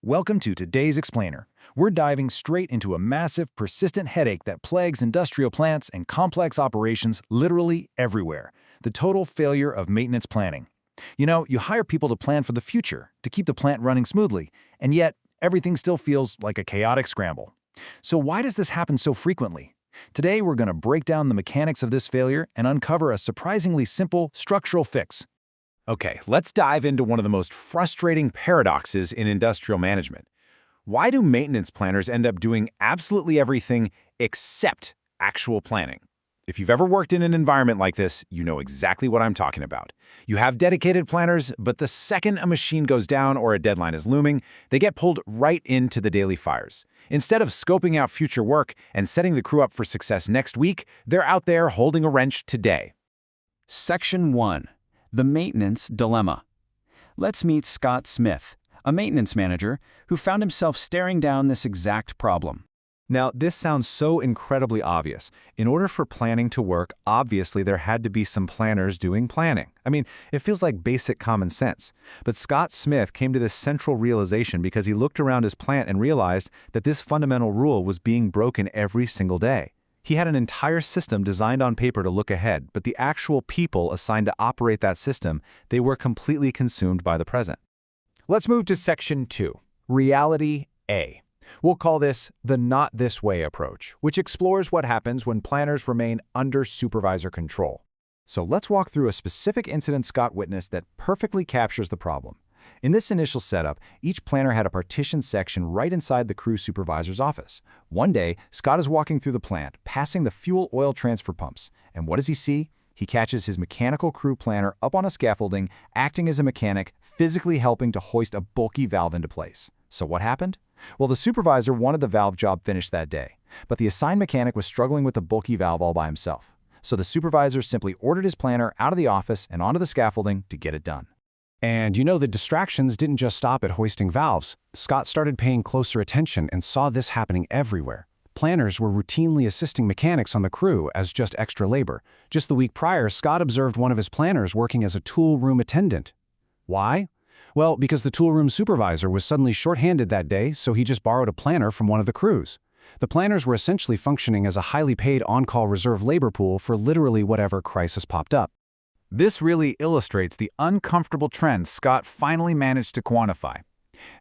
Welcome to today's Explainer. We're diving straight into a massive, persistent headache that plagues industrial plants and complex operations literally everywhere: the total failure of maintenance planning. You hire people to plan for the future, to keep the plant running smoothly, and yet everything still feels like a chaotic scramble. So why does this happen so frequently? Today, we're going to break down the mechanics of this failure and uncover a surprisingly simple structural fix. Okay, let's dive into one of the most frustrating paradoxes in industrial management. Why do maintenance planners end up doing absolutely everything except actual planning? If you've ever worked in an environment like this, you know exactly what I'm talking about. You have dedicated planners, but the second a machine goes down or a deadline is looming, they get pulled right into the daily fires. Instead of scoping out future work and setting the crew up for success next week, they're out there holding a wrench today. Section 1. The Maintenance Dilemma. Let's meet Scott Smith, a maintenance manager who found himself staring down this exact problem. Now, this sounds so incredibly obvious. In order for planning to work, obviously there had to be some planners doing planning. It feels like basic common sense. But Scott Smith came to this central realization because he looked around his plant and realized that this fundamental rule was being broken every single day. He had an entire system designed on paper to look ahead, but the actual people assigned to operate that system, they were completely consumed by the present. Let's move to Section 2, Reality A. We'll call this the not this way approach, which explores what happens when planners remain under supervisor control. So let's walk through a specific incident Scott witnessed that perfectly captures the problem. In this initial setup, each planner had a partitioned section right inside the crew supervisor's office. One day, Scott is walking through the plant, passing the fuel oil transfer pumps. And what does he see? He catches his mechanical crew planner up on a scaffolding, acting as a mechanic, physically helping to hoist a bulky valve into place. So what happened? Well, the supervisor wanted the valve job finished that day, but the assigned mechanic was struggling with the bulky valve all by himself. So the supervisor simply ordered his planner out of the office and onto the scaffolding to get it done. And the distractions didn't just stop at hoisting valves. Scott started paying closer attention and saw this happening everywhere. Planners were routinely assisting mechanics on the crew as just extra labor. Just the week prior, Scott observed one of his planners working as a tool room attendant. Why? Well, because the tool room supervisor was suddenly short-handed that day, so he just borrowed a planner from one of the crews. The planners were essentially functioning as a highly paid on-call reserve labor pool for literally whatever crisis popped up. This really illustrates the uncomfortable trend Scott finally managed to quantify.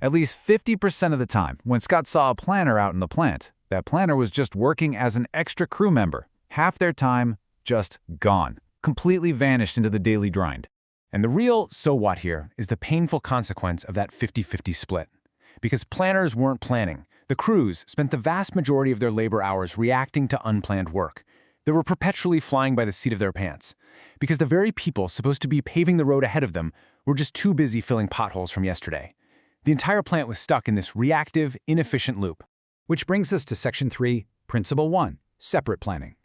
At least 50% of the time, when Scott saw a planner out in the plant, that planner was just working as an extra crew member. Half their time, just gone. Completely vanished into the daily grind. And the real so what here is the painful consequence of that 50-50 split. Because planners weren't planning, the crews spent the vast majority of their labor hours reacting to unplanned work. They were perpetually flying by the seat of their pants, because the very people supposed to be paving the road ahead of them were just too busy filling potholes from yesterday. The entire plant was stuck in this reactive, inefficient loop. Which brings us to Section 3, Principle 1, Separate Planning.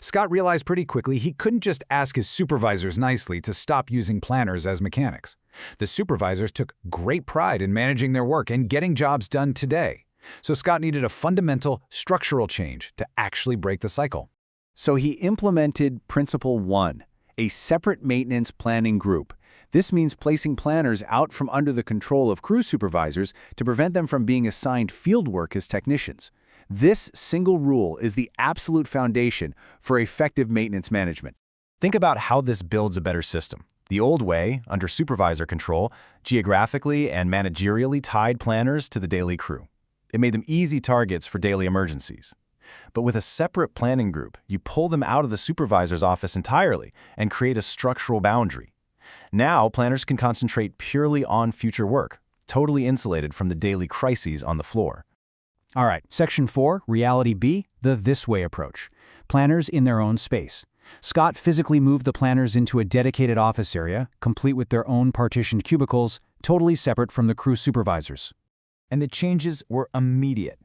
Scott realized pretty quickly he couldn't just ask his supervisors nicely to stop using planners as mechanics. The supervisors took great pride in managing their work and getting jobs done today. So Scott needed a fundamental, structural change to actually break the cycle. So he implemented Principle 1, a separate maintenance planning group. This means placing planners out from under the control of crew supervisors to prevent them from being assigned field work as technicians. This single rule is the absolute foundation for effective maintenance management. Think about how this builds a better system. The old way, under supervisor control, geographically and managerially tied planners to the daily crew. It made them easy targets for daily emergencies. But with a separate planning group, you pull them out of the supervisor's office entirely and create a structural boundary. Now, planners can concentrate purely on future work, totally insulated from the daily crises on the floor. All right, Section 4, Reality B, the this way approach. Planners in their own space. Scott physically moved the planners into a dedicated office area, complete with their own partitioned cubicles, totally separate from the crew supervisors. And the changes were immediate.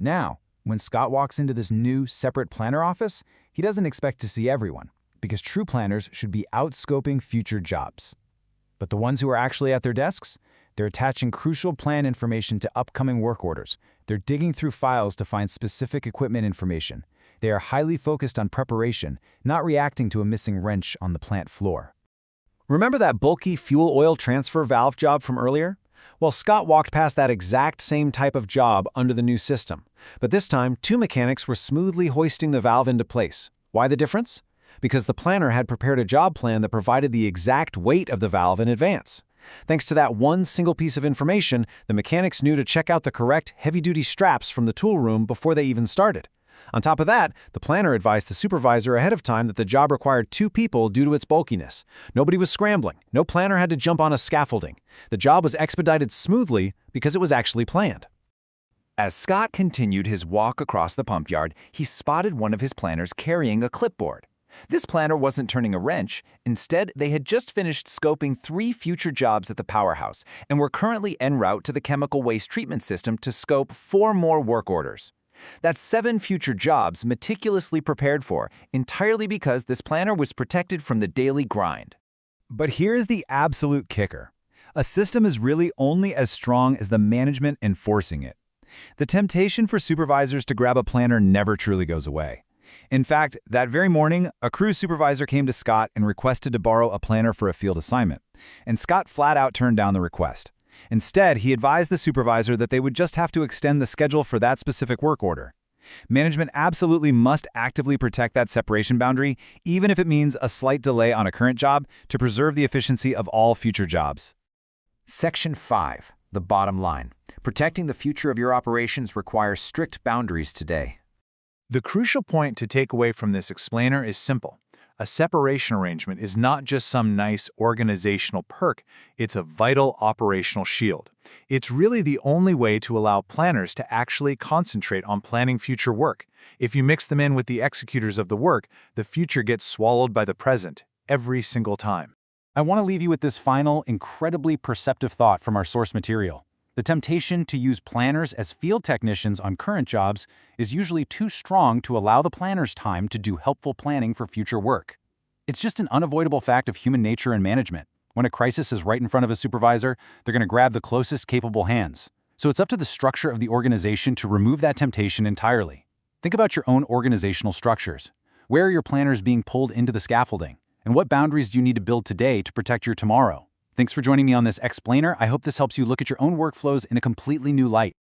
Now, when Scott walks into this new, separate planner office, he doesn't expect to see everyone, because true planners should be out-scoping future jobs. But the ones who are actually at their desks, they're attaching crucial plan information to upcoming work orders. They're digging through files to find specific equipment information. They are highly focused on preparation, not reacting to a missing wrench on the plant floor. Remember that bulky fuel oil transfer valve job from earlier? Well, Scott walked past that exact same type of job under the new system. But this time, two mechanics were smoothly hoisting the valve into place. Why the difference? Because the planner had prepared a job plan that provided the exact weight of the valve in advance. Thanks to that one single piece of information, the mechanics knew to check out the correct heavy-duty straps from the tool room before they even started. On top of that, the planner advised the supervisor ahead of time that the job required 2 people due to its bulkiness. Nobody was scrambling. No planner had to jump on a scaffolding. The job was expedited smoothly because it was actually planned. As Scott continued his walk across the pump yard, he spotted one of his planners carrying a clipboard. This planner wasn't turning a wrench. Instead, they had just finished scoping 3 future jobs at the powerhouse and were currently en route to the chemical waste treatment system to scope 4 more work orders. That's 7 future jobs meticulously prepared for, entirely because this planner was protected from the daily grind. But here's the absolute kicker. A system is really only as strong as the management enforcing it. The temptation for supervisors to grab a planner never truly goes away. In fact, that very morning, a crew supervisor came to Scott and requested to borrow a planner for a field assignment, and Scott flat out turned down the request. Instead, he advised the supervisor that they would just have to extend the schedule for that specific work order. Management absolutely must actively protect that separation boundary, even if it means a slight delay on a current job, to preserve the efficiency of all future jobs. Section 5, the bottom line. Protecting the future of your operations requires strict boundaries today. The crucial point to take away from this explainer is simple. A separation arrangement is not just some nice organizational perk, it's a vital operational shield. It's really the only way to allow planners to actually concentrate on planning future work. If you mix them in with the executors of the work, the future gets swallowed by the present, every single time. I want to leave you with this final, incredibly perceptive thought from our source material. The temptation to use planners as field technicians on current jobs is usually too strong to allow the planners time to do helpful planning for future work. It's just an unavoidable fact of human nature and management. When a crisis is right in front of a supervisor, they're going to grab the closest capable hands. So it's up to the structure of the organization to remove that temptation entirely. Think about your own organizational structures. Where are your planners being pulled into the scaffolding? And what boundaries do you need to build today to protect your tomorrow? Thanks for joining me on this explainer. I hope this helps you look at your own workflows in a completely new light.